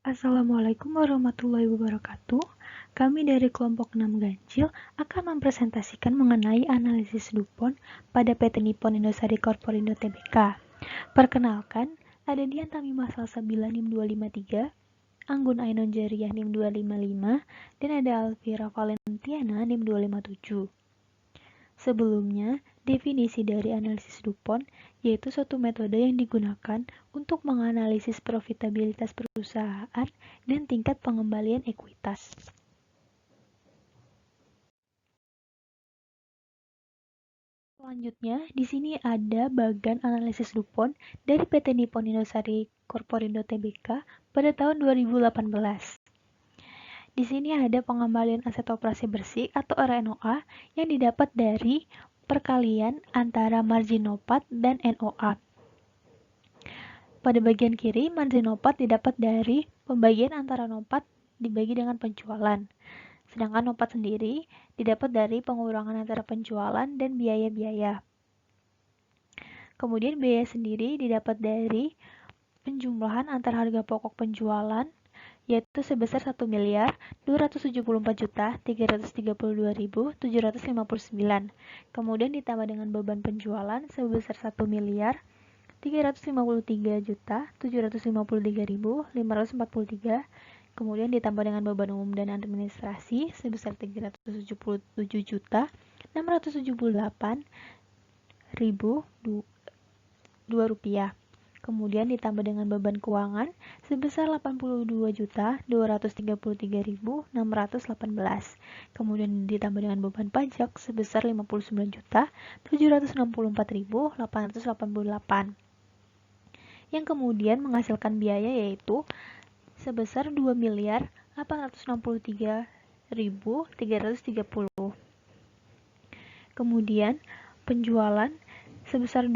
Assalamualaikum warahmatullahi wabarakatuh. Kami dari kelompok 6 Ganjil akan mempresentasikan mengenai analisis DuPont pada PT Nippon Indosari Corporindo Tbk. Perkenalkan, ada Dian Tamimah Salsabila NIM 253, Anggun Ainon Jariah NIM 255, dan ada Alvira Valentiana NIM 257. Sebelumnya, definisi dari analisis DuPont yaitu suatu metode yang digunakan untuk menganalisis profitabilitas perusahaan dan tingkat pengembalian ekuitas. Selanjutnya, di sini ada bagan analisis DuPont dari PT Nippon Indosari Corporindo Tbk pada tahun 2018. Di sini ada pengembalian aset operasi bersih atau RNOA yang didapat dari perkalian antara margin NOPAT dan NOA. Pada bagian kiri, margin NOPAT didapat dari pembagian antara NOPAT dibagi dengan penjualan. Sedangkan NOPAT sendiri didapat dari pengurangan antara penjualan dan biaya-biaya. Kemudian biaya sendiri didapat dari penjumlahan antara harga pokok penjualan yaitu sebesar 1.274.332.759. Kemudian ditambah dengan beban penjualan sebesar 1.353.753.543. Kemudian ditambah dengan beban umum dan administrasi sebesar 377.678.002 rupiah. Kemudian ditambah dengan beban keuangan sebesar 82.233.618. Kemudian ditambah dengan beban pajak sebesar 59.764.888. Yang kemudian menghasilkan biaya yaitu sebesar 2.863.330. Kemudian penjualan sebesar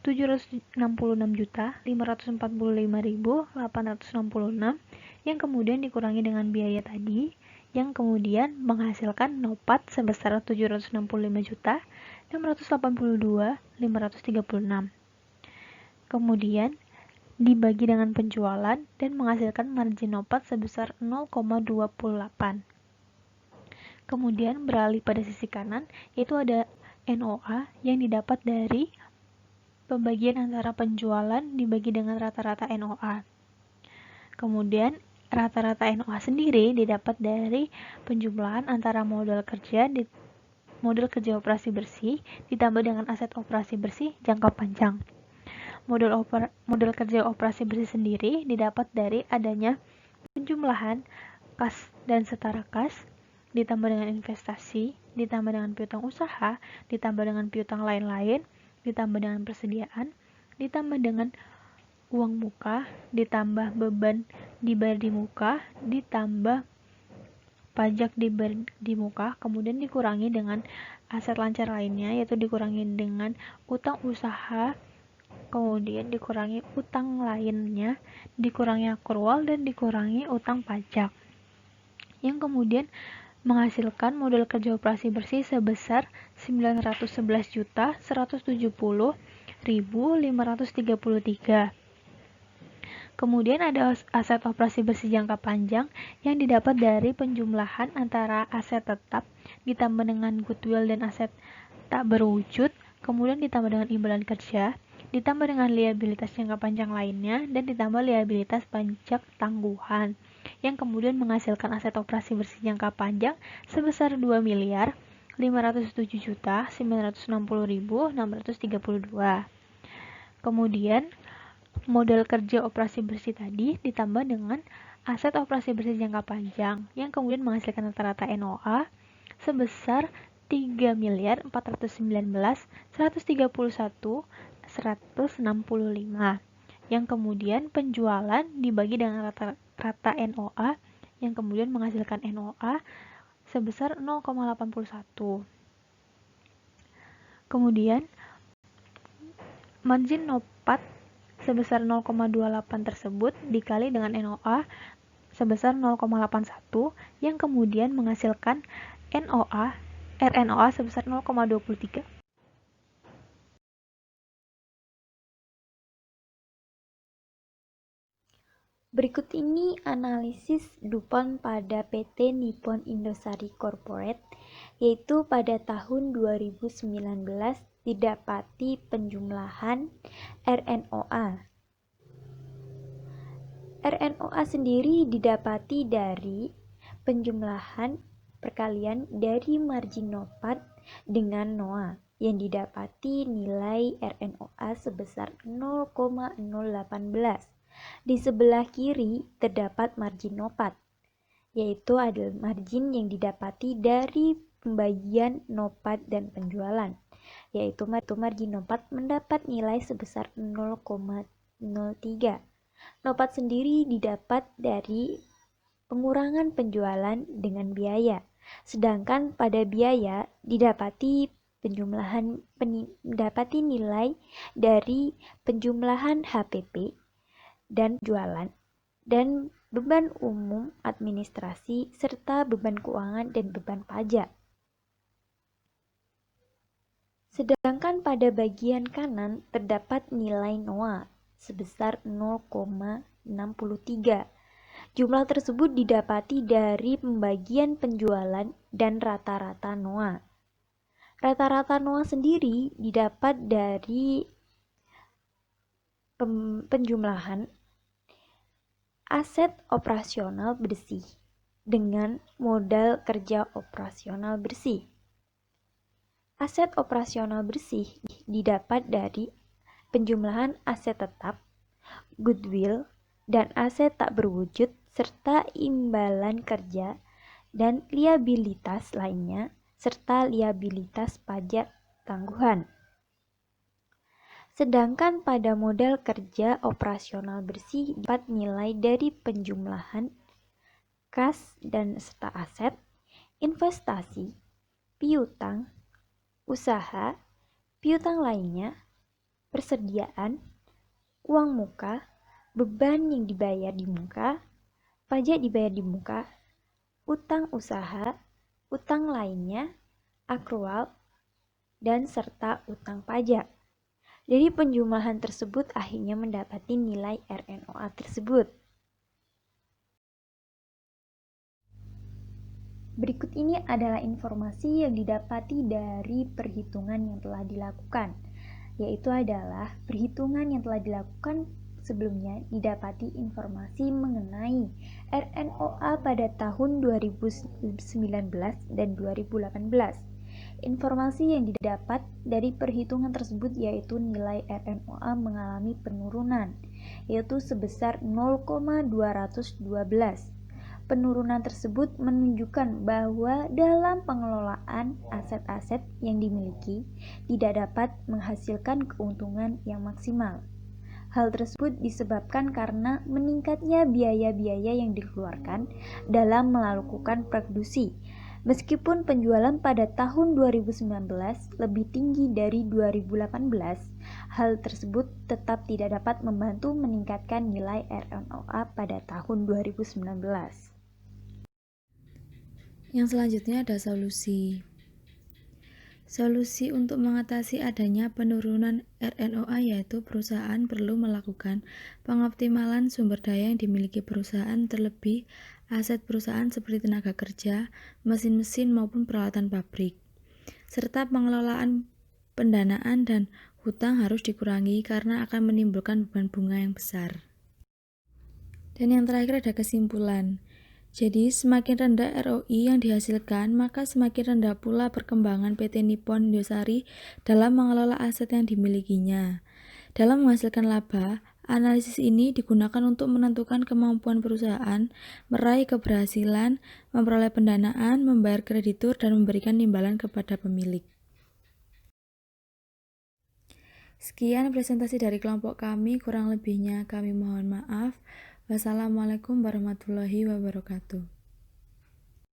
2.766.545.866 yang kemudian dikurangi dengan biaya tadi yang kemudian menghasilkan NOPAT sebesar 765.682.536. Kemudian dibagi dengan penjualan dan menghasilkan margin NOPAT sebesar 0,28. Kemudian beralih pada sisi kanan yaitu ada NOA yang didapat dari pembagian antara penjualan dibagi dengan rata-rata NOA. Kemudian rata-rata NOA sendiri didapat dari penjumlahan antara modal kerja operasi bersih ditambah dengan aset operasi bersih jangka panjang. Modal kerja operasi bersih sendiri didapat dari adanya penjumlahan kas dan setara kas ditambah dengan investasi, ditambah dengan piutang usaha, ditambah dengan piutang lain-lain, ditambah dengan persediaan, ditambah dengan uang muka, ditambah beban dibayar di muka, ditambah pajak dibayar di muka, kemudian dikurangi dengan aset lancar lainnya, yaitu dikurangi dengan utang usaha, kemudian dikurangi utang lainnya, dikurangi akrual, dan dikurangi utang pajak. Yang kemudian menghasilkan modal kerja operasi bersih sebesar 911.170.533. Kemudian ada aset operasi bersih jangka panjang yang didapat dari penjumlahan antara aset tetap ditambah dengan goodwill dan aset tak berwujud, kemudian ditambah dengan imbalan kerja, ditambah dengan liabilitas jangka panjang lainnya, dan ditambah liabilitas pajak tangguhan yang kemudian menghasilkan aset operasi bersih jangka panjang sebesar 2.507.960.632. Kemudian modal kerja operasi bersih tadi ditambah dengan aset operasi bersih jangka panjang yang kemudian menghasilkan rata-rata NOA sebesar 3.419.131.165 yang kemudian penjualan dibagi dengan rata NOA yang kemudian menghasilkan NOA sebesar 0,81. Kemudian margin NOPAT sebesar 0,28 tersebut dikali dengan NOA sebesar 0,81 yang kemudian menghasilkan RNOA sebesar 0,23. Berikut ini analisis DuPont pada PT Nippon Indosari Corporate, yaitu pada tahun 2019 didapati penjumlahan RNOA. RNOA sendiri didapati dari penjumlahan perkalian dari margin NOPAT dengan NOA yang didapati nilai RNOA sebesar 0,018. Di sebelah kiri terdapat margin NOPAT, yaitu adalah margin yang didapati dari pembagian NOPAT dan penjualan, yaitu margin NOPAT mendapat nilai sebesar 0,03. NOPAT sendiri didapat dari pengurangan penjualan dengan biaya, sedangkan pada biaya didapati nilai dari penjumlahan HPP dan jualan dan beban umum administrasi serta beban keuangan dan beban pajak. Sedangkan pada bagian kanan terdapat nilai NOA sebesar 0,63. Jumlah tersebut didapati dari pembagian penjualan dan rata-rata NOA. Rata-rata NOA sendiri didapat dari penjumlahan aset operasional bersih dengan modal kerja operasional bersih. Aset operasional bersih didapat dari penjumlahan aset tetap, goodwill, dan aset tak berwujud serta imbalan kerja dan liabilitas lainnya serta liabilitas pajak tangguhan. Sedangkan pada modal kerja operasional bersih dapat nilai dari penjumlahan kas dan serta aset, investasi, piutang, usaha, piutang lainnya, persediaan, uang muka, beban yang dibayar di muka, pajak dibayar di muka, utang usaha, utang lainnya, akrual, dan serta utang pajak. Jadi penjumlahan tersebut akhirnya mendapati nilai RNOA tersebut. Berikut ini adalah informasi yang didapati dari perhitungan yang telah dilakukan, yaitu adalah perhitungan yang telah dilakukan sebelumnya didapati informasi mengenai RNOA pada tahun 2019 dan 2018. Informasi yang didapat dari perhitungan tersebut yaitu nilai RNOA mengalami penurunan, yaitu sebesar 0,212. Penurunan tersebut menunjukkan bahwa dalam pengelolaan aset-aset yang dimiliki tidak dapat menghasilkan keuntungan yang maksimal. Hal tersebut disebabkan karena meningkatnya biaya-biaya yang dikeluarkan dalam melakukan produksi. Meskipun penjualan pada tahun 2019 lebih tinggi dari 2018, hal tersebut tetap tidak dapat membantu meningkatkan nilai RNOA pada tahun 2019. Yang selanjutnya ada solusi. Solusi untuk mengatasi adanya penurunan RNOA yaitu perusahaan perlu melakukan pengoptimalan sumber daya yang dimiliki perusahaan, terlebih aset perusahaan seperti tenaga kerja, mesin-mesin maupun peralatan pabrik. Serta pengelolaan pendanaan dan hutang harus dikurangi karena akan menimbulkan beban bunga yang besar. Dan yang terakhir ada kesimpulan. Jadi, semakin rendah ROI yang dihasilkan, maka semakin rendah pula perkembangan PT Nippon Indosari dalam mengelola aset yang dimilikinya. Dalam menghasilkan laba, analisis ini digunakan untuk menentukan kemampuan perusahaan, meraih keberhasilan, memperoleh pendanaan, membayar kreditur, dan memberikan imbalan kepada pemilik. Sekian presentasi dari kelompok kami, kurang lebihnya kami mohon maaf. Wassalamualaikum warahmatullahi wabarakatuh.